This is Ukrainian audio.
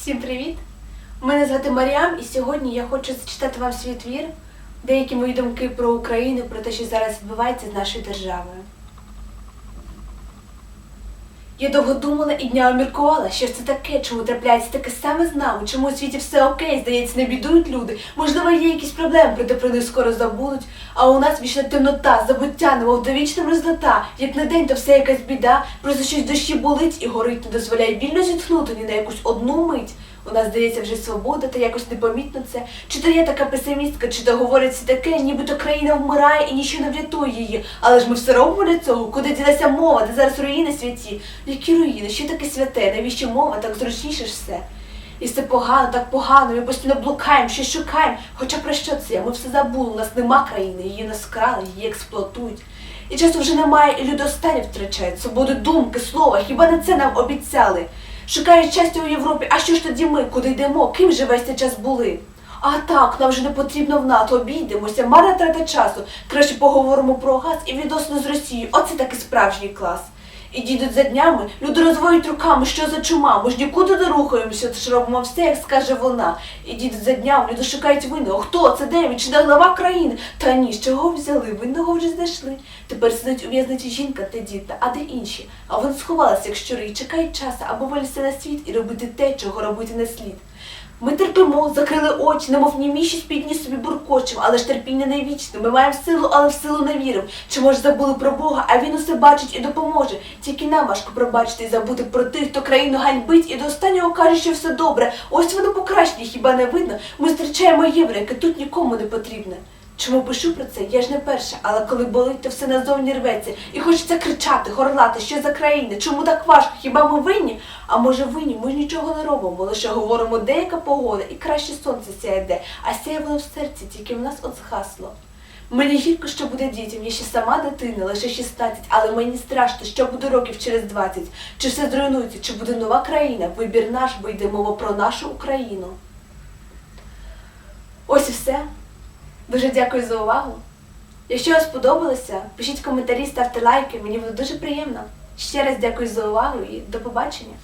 Всім привіт! Мене звати Маріам, і сьогодні я хочу зачитати вам свій твір, деякі мої думки про Україну, про те, що зараз відбувається з нашою державою. Я довго думала і днями міркувала, що ж це таке, чому трапляється таке саме з нами, чому у світі все окей, здається, не бідують люди, можливо, є якісь проблеми, проте про них скоро забудуть, а у нас вічна темнота, забуття, немов довічна мерзлота, як на день, то все якась біда, просто щось в душі болить і горить, не дозволяє вільно зітхнути ні на якусь одну мить. У нас, здається, вже свобода, та якось непомітно це. Чи то я така песимістка, чи то говорять все таке, нібито країна вмирає і нічого не врятує її. Але ж ми все робимо для цього. Куди ділася мова, де зараз руїни святі? Які руїни? Що таке святе? Навіщо мова? Так зручніше ж все. І все погано, так погано, ми постійно блукаємо, щось шукаємо. Хоча про що це? Ми все забули, у нас нема країни, її нас крали, її експлуатують. І часу вже немає, і люди останні втрачають свободу думки, слова. Хіба не це нам обіцяли? Шукають щастя у Європі, а що ж тоді ми? Куди йдемо? Ким же весь цей час були? А так, нам вже не потрібно в НАТО, обійдемося, марна трата часу. Краще поговоримо про газ і відносини з Росією. Оце такий справжній клас. І йдуть за днями, люди розводять руками, що за чума, ми ж нікуди не рухаємося, тож робимо все, як скаже вона. І йдуть за днями, люди шукають винного. Хто це, де він, чи не глава країни? Та ні, з чого взяли, винного вже знайшли. Тепер сидить у в'язниці жінка та діти, а де інші? А вони сховалися, як щури, і чекають часу, або вилізти на світ і робити те, чого робити не слід. Ми терпимо, закрили очі, немов німі щось підні собі буркочем, але ж терпіння не вічне. Ми маємо силу, але в силу не віримо. Чи може забули про Бога, а Він усе бачить і допоможе. Тільки нам важко пробачити і забути про тих, хто країну ганьбить і до останнього каже, що все добре. Ось воно покращення, хіба не видно? Ми зустрічаємо євро, яке тут нікому не потрібне. Чому пишу про це? Я ж не перша, але коли болить, то все назовні рветься. І хочеться кричати, горлати, що за країни, чому так важко, хіба ми винні? А може винні, ми ж нічого не робимо, ми лише говоримо, деяка погода, і краще сонце сяє де, а сяє воно в серці, тільки в нас от згасло. Мені гірко, що буде дітям, я ще сама дитина, лише 16, але мені страшно, що буде років через 20. Чи все зруйнується, чи буде нова країна, вибір наш, бо йде мова про нашу Україну. Ось і все. Дуже дякую за увагу. Якщо вам сподобалося, пишіть коментарі, ставте лайки, мені буде дуже приємно. Ще раз дякую за увагу і до побачення.